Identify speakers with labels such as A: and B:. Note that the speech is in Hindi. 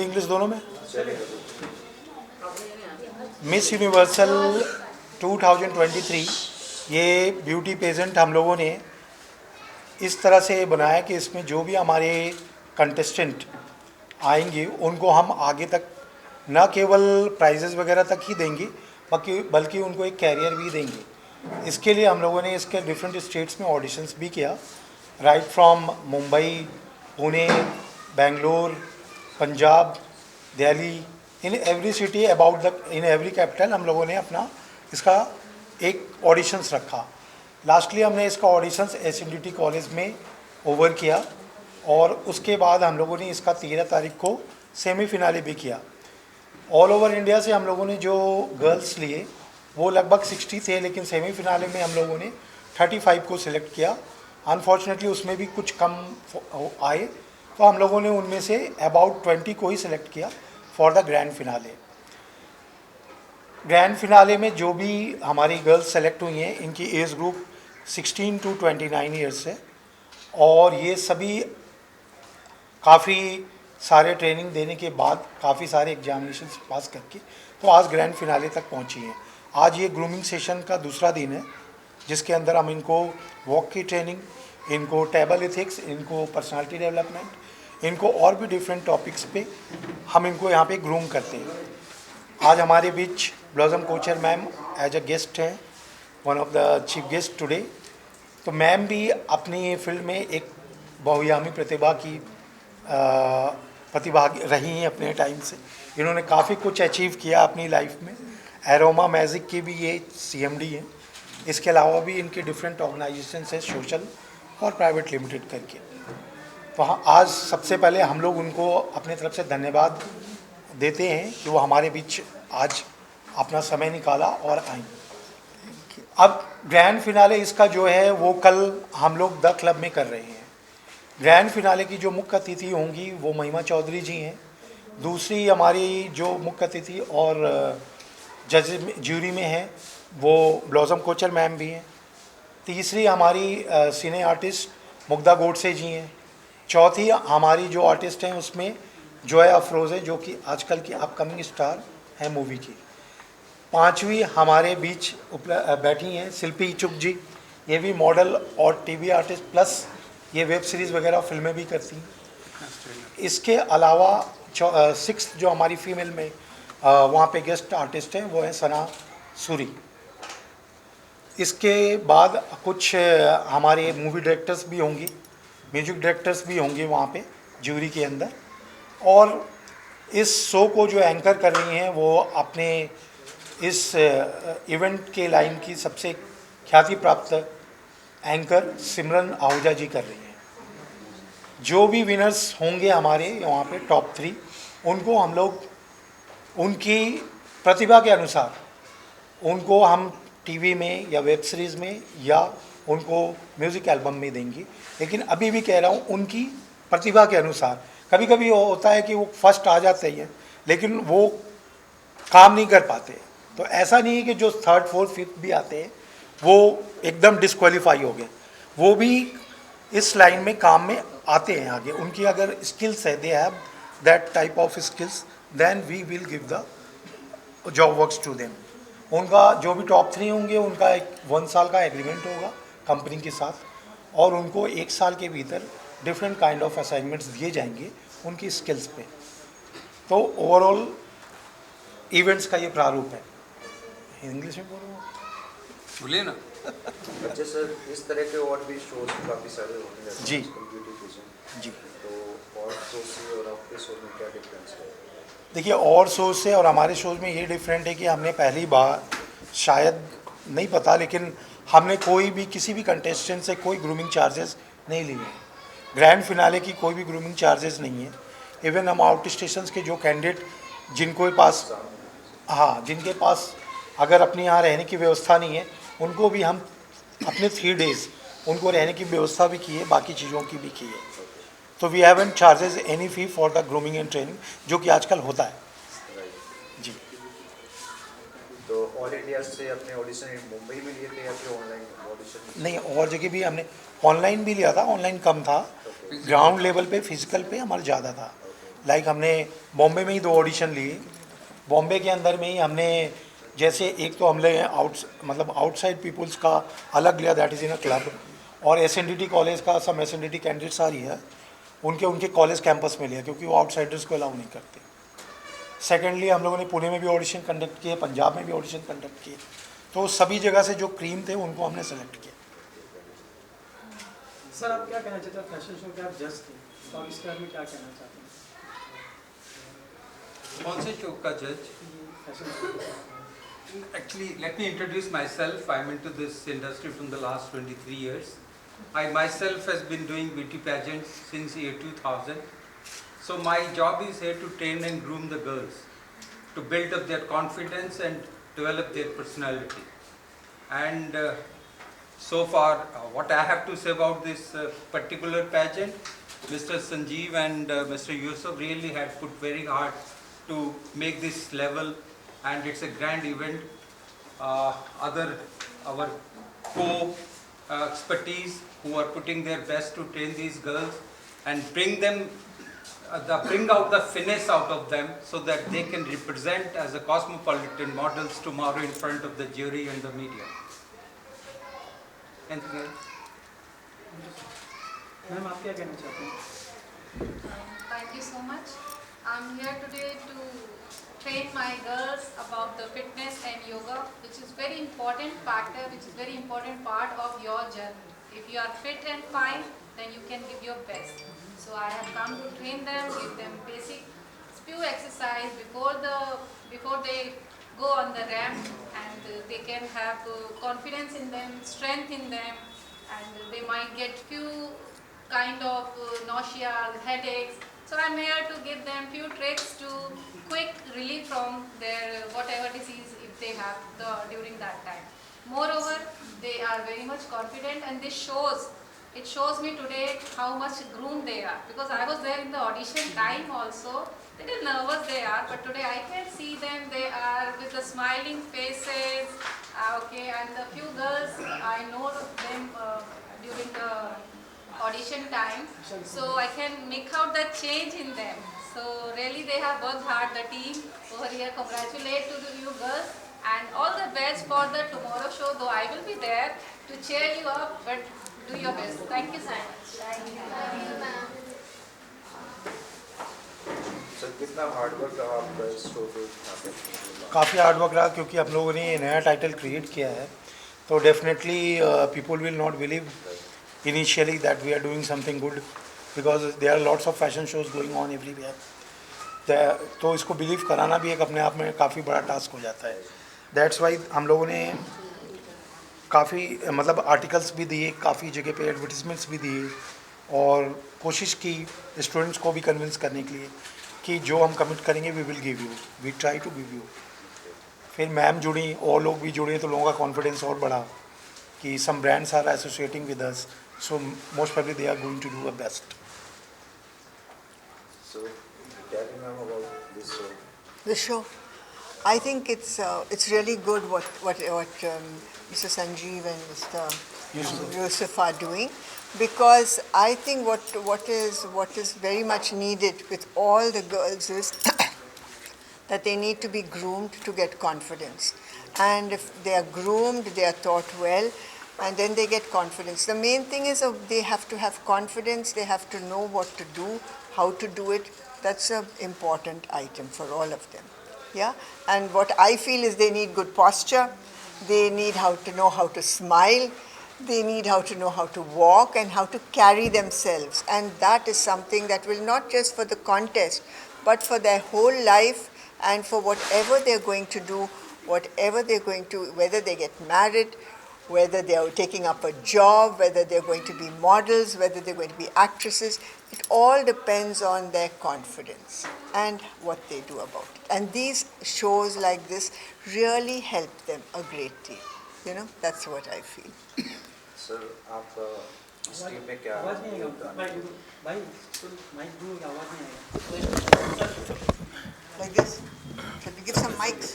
A: इंग्लिश दोनों में। मिस यूनिवर्सल 2023 ये ब्यूटी पेजेंट हम लोगों ने इस तरह से बनाया कि इसमें जो भी हमारे कंटेस्टेंट आएंगे उनको हम आगे तक न केवल प्राइजेज़ वगैरह तक ही देंगे बल्कि उनको एक कैरियर भी देंगे। इसके लिए हम लोगों ने इसके डिफरेंट स्टेट्स में ऑडिशंस भी किया, right from Mumbai, Pune, Bangalore, Punjab, Delhi, in every city in every capital हम लोगों ने अपना इसका एक ऑडिशंस रखा। लास्टली हमने इसका ऑडिशंस SNDT कॉलेज में ओवर किया और उसके बाद हम लोगों ने इसका 13 तारीख को सेमीफिनाले भी किया। ऑल ओवर इंडिया से हम लोगों ने जो गर्ल्स लिए वो लगभग 60 थे, लेकिन सेमीफिनाले में हम लोगों ने 35 को सिलेक्ट किया। अनफॉर्चुनेटली उसमें भी कुछ कम आए, तो हम लोगों ने उनमें से अबाउट 20 को ही सिलेक्ट किया for the grand finale. Grand finale में जो भी हमारी गर्ल्स सेलेक्ट हुई हैं इनकी एज ग्रुप 16 to 29 ईयर्स है और ये सभी काफ़ी सारे ट्रेनिंग देने के बाद काफ़ी सारे एग्जामिनेशन पास करके तो आज ग्रैंड फिनाले तक पहुंची हैं। आज ये ग्रूमिंग सेशन का दूसरा दिन है जिसके अंदर हम इनको वॉक की ट्रेनिंग, इनको टेबल एथिक्स, इनको पर्सनालिटी डेवलपमेंट, इनको और भी डिफरेंट टॉपिक्स पे हम इनको यहाँ पे ग्रूम करते हैं। आज हमारे बीच Blossom Kochhar ma'am as a guest हैं, one of the chief guest today. तो मैम भी अपनी फील्ड में एक बहुआयामी प्रतिभा रही हैं अपने टाइम से। इन्होंने काफ़ी कुछ अचीव किया अपनी लाइफ में। एरोमा मैजिक की भी ये CMD हैं। इसके अलावा भी इनके डिफरेंट ऑर्गेनाइजेशन है, सोशल और प्राइवेट लिमिटेड करके। तो हाँ, आज सबसे पहले हम लोग उनको अपने तरफ से धन्यवाद देते हैं कि वो हमारे बीच आज अपना समय निकाला और आई। अब ग्रैंड फिनाले इसका जो है वो कल हम लोग द क्लब में कर रहे हैं। ग्रैंड फिनाले की जो मुख्य अतिथि होंगी वो महिमा चौधरी जी हैं। दूसरी हमारी जो मुख्य अतिथि और जज ज्यूरी में हैं वो ब्लॉसम कोचर मैम भी हैं। तीसरी हमारी सिने आर्टिस्ट मुग्धा गोडसे जी हैं। चौथी हमारी जो आर्टिस्ट हैं उसमें जोया अफरोज़ है जो कि आजकल की अपकमिंग स्टार हैं मूवी की। पांचवी हमारे बीच बैठी हैं शिल्पी इच्छुक जी, ये भी मॉडल और TV आर्टिस्ट प्लस ये वेब सीरीज़ वगैरह फिल्में भी करती हैं। इसके अलावा 6th जो हमारी फीमेल में वहाँ पे गेस्ट आर्टिस्ट हैं वो हैं सना सूरी। इसके बाद कुछ हमारे मूवी डायरेक्टर्स भी होंगी, म्यूजिक डायरेक्टर्स भी होंगे वहाँ पे ज्यूरी के अंदर। और इस शो को जो एंकर कर रही हैं वो अपने इस इवेंट के लाइन की सबसे ख्याति प्राप्त एंकर सिमरन आहूजा जी कर रही हैं। जो भी विनर्स होंगे हमारे वहाँ पे टॉप 3, उनको हम लोग उनकी प्रतिभा के अनुसार उनको हम TV में या वेब सीरीज़ में या उनको म्यूज़िक एल्बम में देंगे। लेकिन अभी भी कह रहा हूँ उनकी प्रतिभा के अनुसार। कभी कभी होता है कि वो फर्स्ट आ जाते हैं लेकिन वो काम नहीं कर पाते, तो ऐसा नहीं है कि जो 3rd, 4th, 5th भी आते हैं वो एकदम डिस्क्वालीफाई हो गए। वो भी इस लाइन में काम में आते हैं आगे। उनकी अगर स्किल्स है, they have that type of skills, then we will give the job works to them. उनका जो भी टॉप 3 होंगे उनका एक 1 साल का एग्रीमेंट होगा कंपनी के साथ और उनको 1 साल के भीतर डिफरेंट काइंड ऑफ असाइनमेंट्स दिए जाएंगे उनकी स्किल्स पे। तो ओवरऑल इवेंट्स का ये प्रारूप है। इंग्लिश में बोलो,
B: बोलिए ना।
C: अच्छा सर, इस तरह के और भी शोज काफ़ी सारे होने हैं
A: जी जी।
C: तो और शो से और आपके शो में क्या डिफरेंस है?
A: देखिए, और शोज से और हमारे शोज में ये डिफरेंट है कि हमने पहली बार, शायद नहीं पता, लेकिन हमने कोई भी किसी भी कंटेस्टेंट से कोई ग्रूमिंग चार्जेस नहीं लिए हैं। ग्रैंड फिनाले की कोई भी ग्रूमिंग चार्जेस नहीं है। इवन हम आउट स्टेशन के जो कैंडिडेट जिनके पास अगर अपने यहाँ रहने की व्यवस्था नहीं है उनको भी हम अपने 3 डेज़ उनको रहने की व्यवस्था भी की है, बाकी चीज़ों की भी की है। तो we haven't charges any fee for the grooming and training, जो कि आजकल होता है जी।
C: तो ऑल इंडिया से अपने ऑडिशन मुंबई में लिए थे या फिर ऑनलाइन ऑडिशन?
A: नहीं, और जगह भी हमने ऑनलाइन भी लिया था। ऑनलाइन कम था, ग्राउंड लेवल पे फिजिकल पे हमारा ज़्यादा था। लाइक हमने बॉम्बे में ही 2 ऑडिशन लिए। बॉम्बे के अंदर में ही हमने जैसे एक तो हमने आउटसाइड पीपल्स का अलग लिया, that is in a club, और SNDT कॉलेज का सम SNDT कैंडिडेट्स आ रही है, उनके कॉलेज कैंपस में लिया क्योंकि वो आउटसाइडर्स को अलाउ नहीं करते। सेकेंडली हम लोगों ने पुणे में भी ऑडिशन कंडक्ट किए, पंजाब में भी ऑडिशन कंडक्ट किए, तो सभी जगह से जो क्रीम थे उनको हमने सेलेक्ट किया।
B: सर आप क्या कहना चाहते हैं, फैशन शो के आप जज थे, तो आप इसके बारे में क्या कहना चाहते हैं?
D: कौन से शो का जज?
B: Fashion show
D: Actually, let me introduce myself. I'm into this industry from the last 23 years. I myself has been doing beauty pageants since year 2000. So my job is here to train and groom the girls, to build up their confidence and develop their personality. And so far, what I have to say about this particular pageant, Mr. Sanjeev and Mr. Yusuf really had put very hard to make this level, and it's a grand event. Our expertise who are putting their best to train these girls and bring them, bring out the finesse out of them so that they can represent as a cosmopolitan models tomorrow in front of the jury and the media. Anything else?
B: Ma'am आप क्या कहना चाहते हैं?
E: Thank you so much. I'm here today to train my girls about the fitness and yoga, which is very important factor, which is very important part of your journey. If you are fit and fine, then you can give your best. So I have come to train them, give them basic few exercise before they go on the ramp, and they can have confidence in them, strength in them, and they might get few kind of nausea, headaches. So I'm here to give them few tricks to quick relief from their whatever disease if they have during that time. Moreover, they are very much confident, and it shows me today how much groomed they are, because I was there in the audition time also. Little nervous they are, but today I can see them, they are with the smiling faces, okay, and the few girls I know them during the audition time, so I can make out the change in them. So really they have worked hard, the team over here. Congratulate to you girls, and all the best for the tomorrow show, though I will be there to cheer you up, but do your best. Thank you so much. Thank you, ma'am.
C: Sir कितना हार्ड वर्क रहा आपका इस शो पे यहाँ पे?
A: काफ़ी हार्ड वर्क रहा क्योंकि हम लोगों ने ये नया टाइटल क्रिएट किया है, तो definitely people will not believe initially that we are doing something good, because there are lots of fashion shows going on everywhere. तो इसको बिलीव कराना भी एक अपने आप में काफ़ी बड़ा टास्क हो जाता है। दैट्स वाई हम लोगों ने काफ़ी आर्टिकल्स भी दिए, काफ़ी जगह पे एडवर्टीजमेंट्स भी दिए, और कोशिश की स्टूडेंट्स को भी कन्विंस करने के लिए कि जो हम कमिट करेंगे we will give you, we try to give you. फिर मैम जुड़ी और लोग भी जुड़े, तो लोगों का कॉन्फिडेंस और बढ़ा कि some brands are associating with us, so most probably they are going to do a best.
C: So tell me ma'am about this show.
F: The show, I think it's really good what Mr. Sanjeev and Mr. Yusuf are doing, because I think what is very much needed with all the girls is that they need to be groomed to get confidence, and if they are groomed, they are taught well, and then they get confidence. The main thing is they have to have confidence, they have to know what to do, how to do it. That's an important item for all of them. Yeah, and what I feel is they need good posture, they need to know how to smile, they need to know how to walk and how to carry themselves, and that is something that will not just for the contest but for their whole life, and for whatever they're going to do, whether they get married, whether they are taking up a job, whether they're going to be models, whether they're going to be actresses. It all depends on their confidence and what they do about it. And these shows like this really help them a great deal. You know, that's what I feel.
C: Sir आपका इस टीम में क्या
B: आवाज़ नहीं आएगा
C: योगदान है?
B: भाई माइक दूर आवाज़ नहीं आएगा।
F: Like this. Should we give some mics?